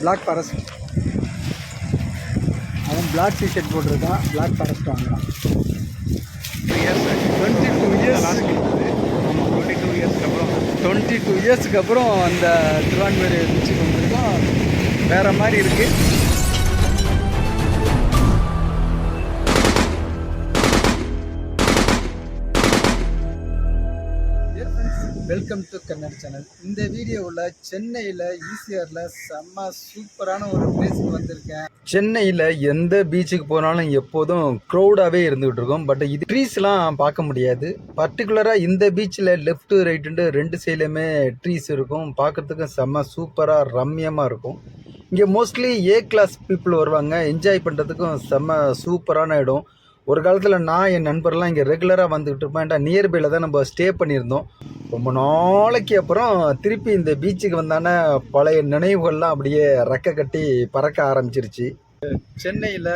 Black forest. அவன் black t-shirt போட்டிருக்கான், black forest வாங்கலாம். 22 இயர்ஸ். ஆமாம், 22 இயர்ஸ்க்கு அப்புறம் அந்த திருவான்மையூர் பீச்சுக்கு வந்திருக்கோம். வேறு மாதிரி இருக்குது. Welcome to Kannada channel. இந்த வீடியோவில் சென்னையில் ஈசிஆரில் செம்ம சூப்பரான ஒரு பிளேஸுக்கு வந்திருக்கேன். சென்னையில் எந்த பீச்சுக்கு போனாலும் எப்போதும் க்ரௌடாகவே இருந்துகிட்டு இருக்கும். பட் இது ட்ரீஸ்லாம் பார்க்க முடியாது. பர்டிகுலராக இந்த பீச்சில் லெஃப்ட்டு ரைட்டுன்ட்டு ரெண்டு சைட்லையுமே ட்ரீஸ் இருக்கும். பார்க்குறதுக்கு செம்ம சூப்பராக ரம்யமாக இருக்கும். இங்கே மோஸ்ட்லி ஏ கிளாஸ் பீப்புள் வருவாங்க. என்ஜாய் பண்ணுறதுக்கும் செம்ம சூப்பரான இடம். ஒரு காலத்தில் நான் என் நண்பர்லாம் இங்கே ரெகுலராக வந்துக்கிட்டு இருப்பேன். நியர்பையில் தான் நம்ம ஸ்டே பண்ணியிருந்தோம். ரொம்ப நாளைக்கு அப்புறம் திருப்பி இந்த பீச்சுக்கு வந்தானே பழைய நினைவுகள்லாம் அப்படியே ரெக்க கட்டி பறக்க ஆரம்பிச்சிருச்சு. சென்னையில்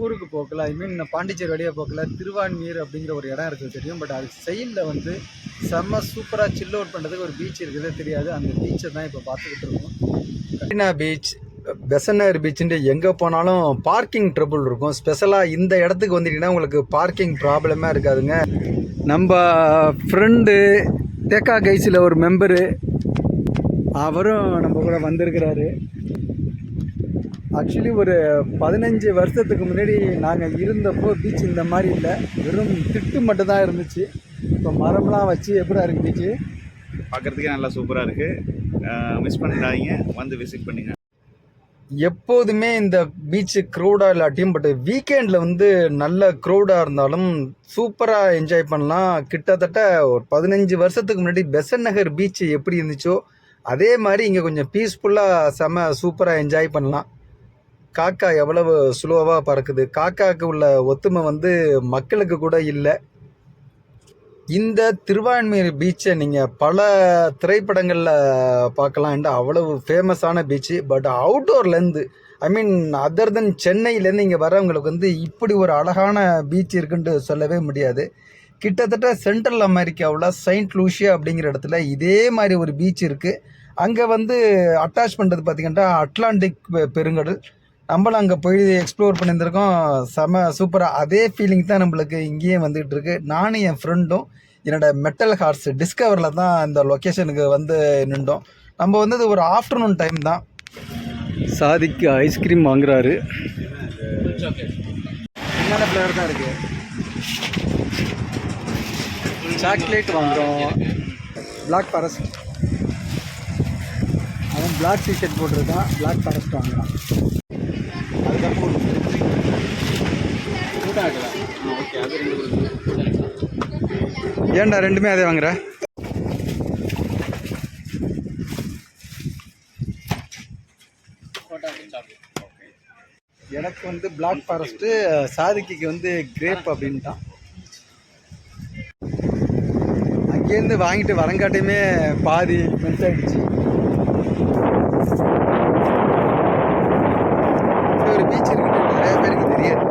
ஊருக்கு போக்கல, பாண்டிச்சேரி வழியாக போக்கல, திருவான்மியூர் அப்படிங்கிற ஒரு இடம் இருக்குது தெரியும். பட் அதுக்கு சைடில் வந்து செம்ம சூப்பராக சில் அவுட் பண்ணுறதுக்கு ஒரு பீச் இருக்குதே தெரியாது. அந்த பீச்சை தான் இப்போ பார்த்துக்கிட்டு இருக்கோம். மெரினா பீச், பெசன்ட் நகர் பீச்சுன்ட்டு எங்கே போனாலும் பார்க்கிங் ட்ரபுள் இருக்கும். ஸ்பெஷலாக இந்த இடத்துக்கு வந்துட்டிங்கன்னா உங்களுக்கு பார்க்கிங் ப்ராப்ளமே இருக்காதுங்க. நம்ம ஃப்ரெண்டு தேக்கா கைஸில் ஒரு மெம்பரு, அவரும் நம்ம கூட வந்திருக்கிறாரு. ஆக்சுவலி ஒரு 15 வருஷத்துக்கு முன்னாடி நாங்கள் இருந்தப்போ பீச் இந்த மாதிரி இல்லை, வெறும் திட்டு மட்டும்தான் இருந்துச்சு. இப்போ மரம்லாம் வச்சு எப்படி இருக்குது பீச்சு? பார்க்குறதுக்கே நல்லா சூப்பராக இருக்குது. மிஸ் பண்ணிடாதீங்க, வந்து விசிட் பண்ணுங்கள். எப்போதுமே இந்த பீச்சு க்ரௌடாக இல்லாட்டியும் பட் வீக்கெண்டில் வந்து நல்ல க்ரௌடாக இருந்தாலும் சூப்பராக என்ஜாய் பண்ணலாம். கிட்டத்தட்ட ஒரு 15 வருஷத்துக்கு முன்னாடி பெசன்ட் நகர் பீச்சு எப்படி இருந்துச்சோ அதே மாதிரி இங்கே கொஞ்சம் பீஸ்ஃபுல்லாக செம சூப்பராக என்ஜாய் பண்ணலாம். காக்கா எவ்வளவு ஸ்லோவாக பறக்குது. காக்காவுக்கு உள்ள ஒத்துமை வந்து மக்களுக்கு கூட இல்லை. இந்த திருவான்மியூர் பீச்சை நீங்கள் பல திரைப்படங்களில் பார்க்கலாம். அவ்வளவு ஃபேமஸான பீச்சு. பட் அவுட்டோர்லேருந்து அதர் தென் சென்னையிலேருந்து இங்கே வரவங்களுக்கு வந்து இப்படி ஒரு அழகான பீச் இருக்குன்ட்டு சொல்லவே முடியாது. கிட்டத்தட்ட சென்ட்ரல் அமெரிக்காவில் செயின்ட் லூசியா அப்படிங்கிற இடத்துல இதே மாதிரி ஒரு பீச் இருக்குது. அங்கே வந்து அட்டாச் பண்ணுறது பார்த்திங்கன்னா அட்லாண்டிக் பெருங்கடல். நம்மளும் அங்கே போய் எக்ஸ்ப்ளோர் பண்ணியிருந்திருக்கோம். செம சூப்பராக அதே ஃபீலிங் தான் நம்மளுக்கு இங்கேயும் வந்துகிட்டு இருக்கு. நானும் என் ஃப்ரெண்டும் என்னோட மெட்டல் ஹார்ஸ் டிஸ்கவரில் தான் இந்த லொக்கேஷனுக்கு வந்து நின்றோம். நம்ம வந்தது ஒரு ஆஃப்டர்நூன் டைம் தான். சாதிக்கு ஐஸ்கிரீம் வாங்குறாரு. என்னென்ன ஃப்ளேவர் தான் இருக்குது. சாக்லேட் வாங்குகிறோம். Black forest. அவன் பிளாக் டிஷர்ட் போட்டிருக்கான், பிளாக் ஃபாரஸ்ட் வாங்கலாம். ஏன்டா ரெண்டுமே அதே வாங்குற? எனக்கு வந்து பிளாக் ஃபாரஸ்ட்டு, சாதிக்கு வந்து கிரேப் அப்படின்ட்டான். அங்கேருந்து வாங்கிட்டு வரங்காட்டையுமே பாதி மெல்ட் ஆகிடுச்சு. ஒரு பீச் இருக்குன்னு நிறைய பேருக்கு தெரியாது.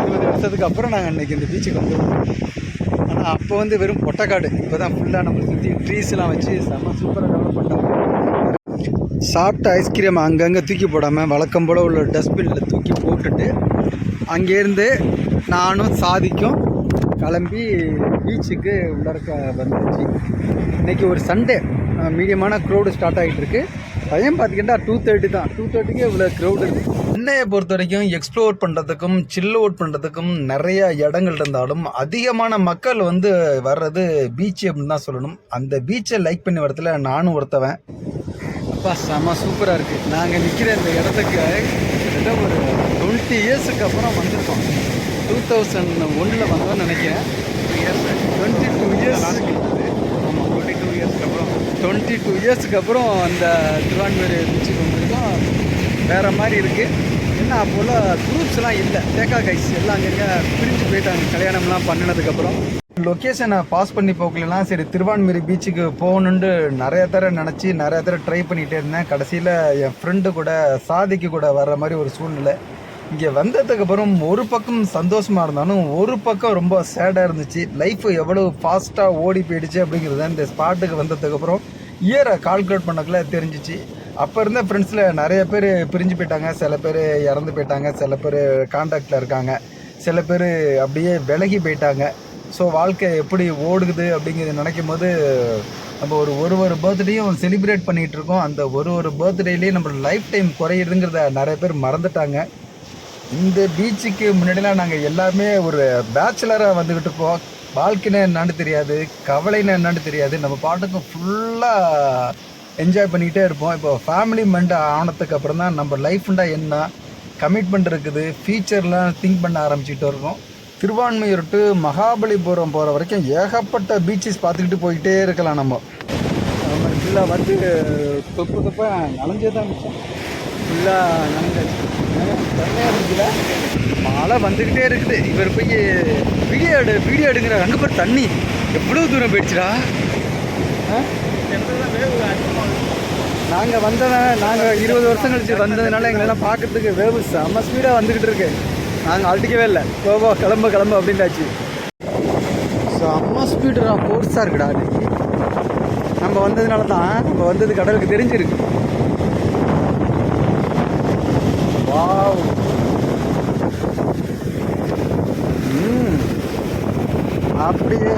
20 வருஷத்துக்கு அப்புறம் நாங்கள் அன்றைக்கி இந்த பீச்சுக்கு வந்துடுவோம். ஆனால் அப்போ வந்து வெறும் பொட்டைக்காடு. இப்போ தான் ஃபுல்லாக நம்ம சுற்றி ட்ரீஸ்லாம் வச்சு செம்ம சூப்பராக டெவலப் பண்ணோம். சாப்பிட்ட ஐஸ்கிரீம் அங்கங்கே தூக்கி போடாமல் வழக்கம் போல் உள்ள டஸ்ட்பினில் தூக்கி போட்டுட்டு அங்கேருந்து நானும் சாதிக்கும் கிளம்பி பீச்சுக்கு உள்ளறக்க வந்துடுச்சு. இன்றைக்கி ஒரு சண்டே, மீடியமான க்ரௌடு ஸ்டார்ட் ஆகிட்டு இருக்கு. டைம் பார்த்திங்கன்னா 2:30 தான். 2:30க்கே இவ்வளோ க்ரௌடு இருக்குது. சென்னையை பொறுத்த வரைக்கும் எக்ஸ்ப்ளோர் பண்ணுறதுக்கும் சில் அவுட் பண்ணுறதுக்கும் நிறைய இடங்கள் இருந்தாலும் அதிகமான மக்கள் வந்து வர்றது பீச்சு அப்படின்னு தான் சொல்லணும். அந்த பீச்சை லைக் பண்ணி வரத்துல நானும் ஒருத்தவன். அப்பா செம்ம சூப்பராக இருக்குது. நாங்கள் நிற்கிற இந்த இடத்துக்கு கிட்டத்தட்ட ஒரு 20 இயர்ஸுக்கு அப்புறம் வந்திருக்கோம். 2001 வந்தோன்னு நினைக்கிறேன். 22 இயர்ஸ். ஆமாம், 22 இயர்ஸுக்கு அப்புறம் அந்த திருவான்மியூர் பீச்சுக்கு வந்திருக்கோம். வேறு மாதிரி இருக்குது. என்ன அப்போல்லாம் குரூப்ஸ்லாம் இல்லை. தேக்கா கைஸ் எல்லாம் அங்கங்கே பிரிஞ்சு போயிட்டாங்க கல்யாணம்லாம் பண்ணினதுக்கப்புறம். லொக்கேஷனை பாஸ் பண்ணி போக்கலாம். சரி, திருவான்மியூர் பீச்சுக்கு போகணுன்ட்டு நிறைய தடவை ட்ரை பண்ணிகிட்டே இருந்தேன். கடைசியில் என் ஃப்ரெண்டு கூட சாதிக்கு கூட வர்ற மாதிரி ஒரு சூழ்நிலை. இங்கே வந்ததுக்கப்புறம் ஒரு பக்கம் சந்தோஷமாக இருந்தாலும் ஒரு பக்கம் ரொம்ப சேடாக இருந்துச்சு. லைஃப் எவ்வளோ ஃபாஸ்ட்டாக ஓடி போயிடுச்சு அப்படிங்கிறது இந்த ஸ்பாட்டுக்கு வந்ததுக்கப்புறம் இயரை கால்குலேட் பண்ணக்குள்ள தெரிஞ்சிச்சு. அப்போ இருந்த ஃப்ரெண்ட்ஸில் நிறைய பேர் பிரிஞ்சு போயிட்டாங்க, சில பேர் இறந்து போயிட்டாங்க, சில பேர் காண்டாக்டில் இருக்காங்க, சில பேர் அப்படியே விலகி போயிட்டாங்க. ஸோ வாழ்க்கை எப்படி ஓடுகுது அப்படிங்கிறத நினைக்கும் போது நம்ம ஒரு பர்த்டேயும் செலிப்ரேட் பண்ணிகிட்டு இருக்கோம். அந்த ஒரு பர்த்டேலேயே நம்ம லைஃப் டைம் குறையுதுங்கிறத நிறைய பேர் மறந்துட்டாங்க. இந்த பீச்சுக்கு முன்னாடிலாம் நாங்கள் எல்லாமே ஒரு பேச்சுலராக வந்துக்கிட்டு இருக்கோம். வாழ்க்கைன்னு என்னான்னு தெரியாது, கவலைன்னு என்னான்னு தெரியாது, நம்ம பாட்டுக்கு ஃபுல்லாக என்ஜாய் பண்ணிக்கிட்டே இருப்போம். இப்போ ஃபேமிலி மெண்ட் ஆனதுக்கு அப்புறம் தான் நம்ம லைஃப்ண்டா என்ன, கமிட்மெண்ட் இருக்குது, ஃபியூச்சர்லாம் திங்க் பண்ண ஆரம்பிச்சுட்டு இருக்கோம். திருவான்மையூர் டு மகாபலிபுரம் போகிற வரைக்கும் ஏகப்பட்ட பீச்சஸ் பார்த்துக்கிட்டு போயிட்டே இருக்கலாம். நம்ம ஃபுல்லாக வந்து தொப்பாக நனைஞ்சே தான் இருந்துச்சோம். ஃபுல்லாக நனைஞ்சாச்சு. செம்மையாக இருந்துச்சுல. மழை வந்துக்கிட்டே இருக்குது. இவர் போய் வீடியோ எடுங்கிற அங்கே போய் தண்ணி எவ்வளோ தூரம் போயிடுச்சுடா. நாங்கள் நாங்கள் 20 வருஷம் கழிச்சு வந்ததுனால எங்களெல்லாம் பார்க்கறதுக்கு வேவு செம்ம ஸ்பீடாக வந்துக்கிட்டு இருக்கு. நாங்கள் அழட்டிக்கவே இல்லை, போவோ கிளம்பு அப்படின்ட்டாச்சு. செம்ம ஸ்பீடுடா, ஃபோர்ஸாக இருக்குடா. அன்றைக்கி நம்ம வந்ததுனால தான் நம்ம வந்தது கடலுக்கு தெரிஞ்சிருக்கு. வாவ், அப்படியே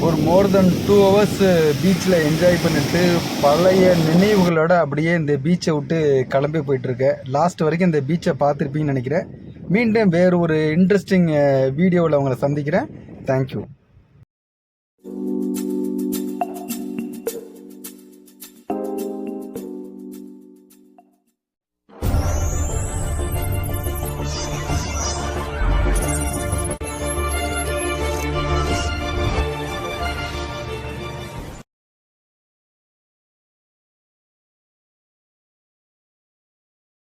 ஒரு மோர் தென் 2 hours பீச்சில் என்ஜாய் பண்ணிட்டு பழைய நினைவுகளோட அப்படியே இந்த பீச்சை விட்டு கிளம்பி போயிட்டுருக்கேன். லாஸ்ட் வரைக்கும் இந்த பீச்சை பார்த்துருப்பீங்கன்னு நினைக்கிறேன். மீண்டும் வேறு ஒரு இன்ட்ரெஸ்டிங் வீடியோவில் உங்களை சந்திக்கிறேன். தேங்க்யூ.